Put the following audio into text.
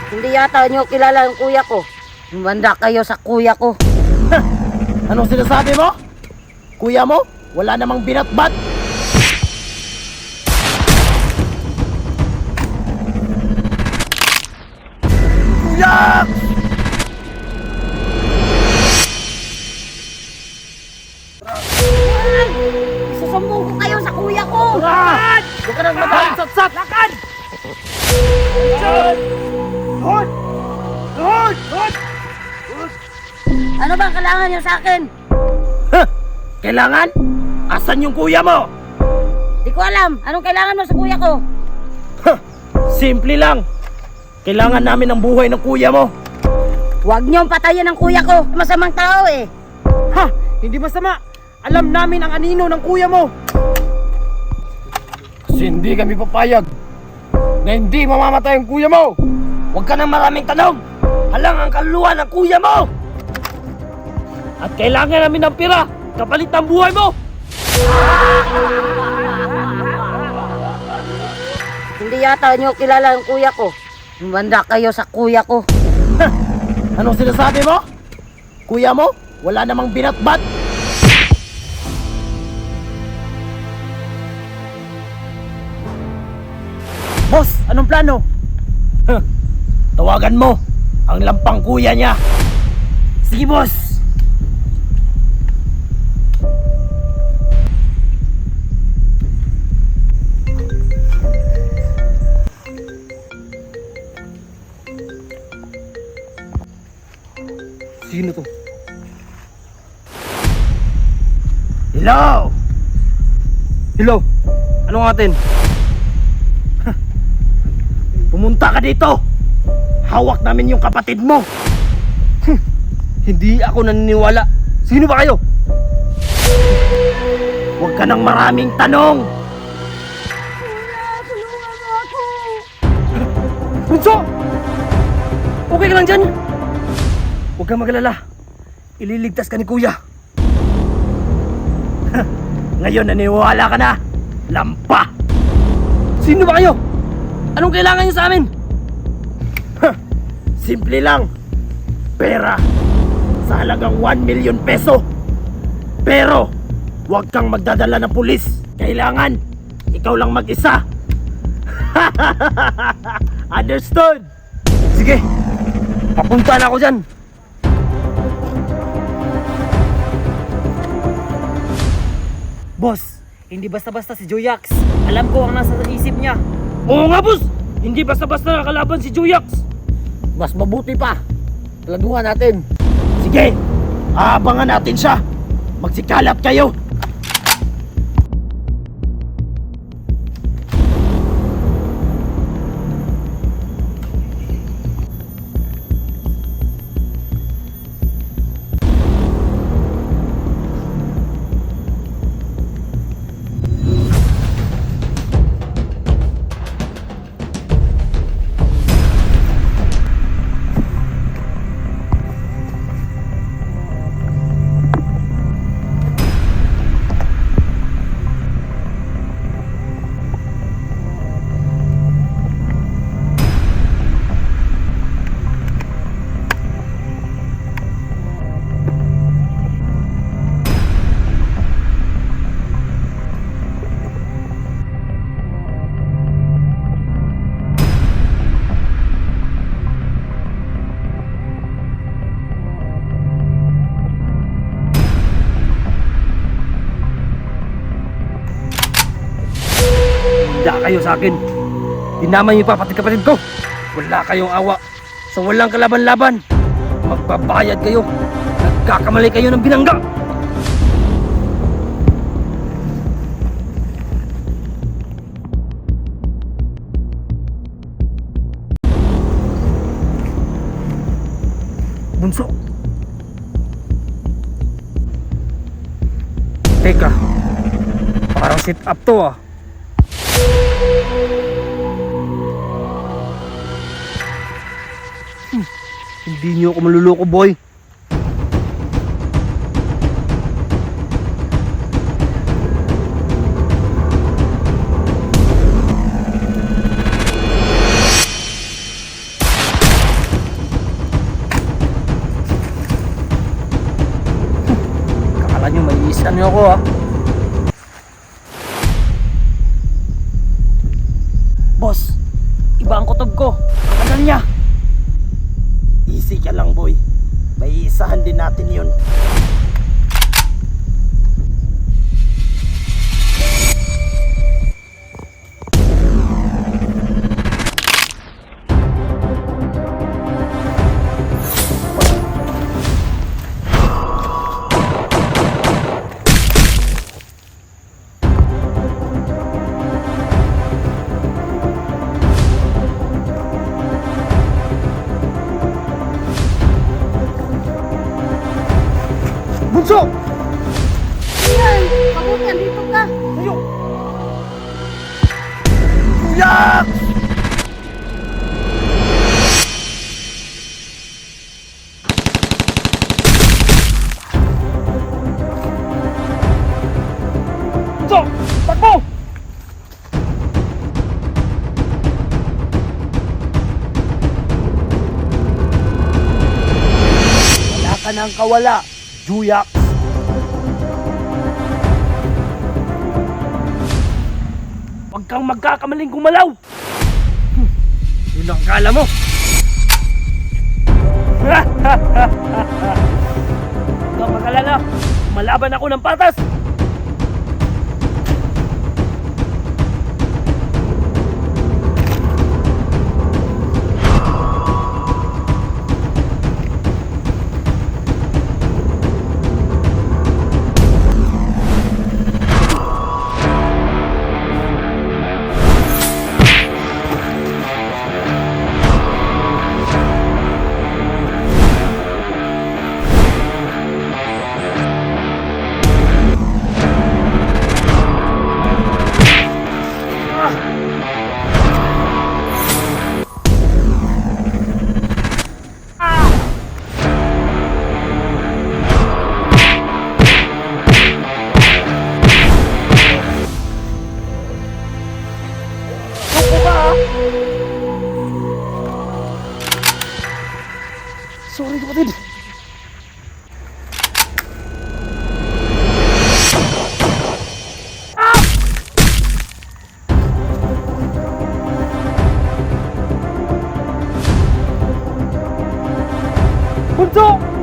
Hindi yata nyo kilala ang kuya ko. Lumanda kayo sa kuya ko. Anong sinasabi mo? Kuya mo? Wala namang binatbat. Kuya! Susumbong ko kayo sa kuya ko. Lakad! Huwag ka nang madaling satsat! Lakad! Hod! Hod! Hod! Ano bang kailangan nyo sa akin? Kailangan? Asan yung kuya mo? Di ko alam. Anong kailangan mo sa kuya ko? Simple lang. Kailangan namin ng buhay ng kuya mo. Huwag niyong patayin ang kuya ko. Masamang tao eh. Ha! Hindi masama. Alam namin ang anino ng kuya mo. Kasi hindi kami papayag na hindi mamamatay ang kuya mo. Huwag ka nang maraming tanong. Halang ang kaluluwa ng kuya mo. At kailangan namin ng pira kapalit ng buhay mo. Hindi yata nyo kilala ang kuya ko. Lumanda kayo sa kuya ko. Anong sinasabi mo? Kuya mo? Wala namang binatbat. Boss, anong plano? Tawagan mo ang lampang kuya niya. Sige, boss. Sino to? Hello! Hello? Anong atin? Pumunta ka dito! Hawak namin yung kapatid mo! Hindi ako naniniwala. Sino ba kayo? Huwag ka nang maraming tanong! Tulungan mo ako! Bunso! Okay ka lang dyan? Huwag kang magalala. Ililigtas ka ni kuya. Ngayon naniwala ka na. Lampa! Sino ba kayo? Anong kailangan niyo sa amin? Simple lang. Pera. Sa halagang 1 million peso. Pero, huwag kang magdadala ng pulis. Kailangan, ikaw lang mag-isa. Understood? Sige, papunta na ako dyan. Boss, hindi basta-basta si Joyax. Alam ko ang nasa isip niya. Oo nga, boss! Hindi basta-basta nakalaban si Joyax. Mas mabuti pa. Talaguhan natin. Sige, aabangan natin siya. Magsikalat kayo. Handa kayo sa akin. Dinaman niyo pa pati kapatid ko. Wala kayong awa. Sa walang kalaban-laban. Magbabayad kayo. Nagkakamali kayo ng binangga. Bunso. Teka. Parang sit up to ah. Hindi niyo ako maluloko, boy. bilisan niyo ako, ha? Boss, iba ang kutob ko. Ang tagal niya. Easy ka lang, boy. May isahan din natin yun. Bunso! Yan, mabuti, andito ka. Tayo! Kuyak! Bunso! Takbo! Wala ka nang kawala, Juyak! Huwag kang magkakamaling gumalaw! Yun ang kala mo! Huwag kang mag-alala! Lumalaban ako ng patas! Sorry, kapatid. Bunso!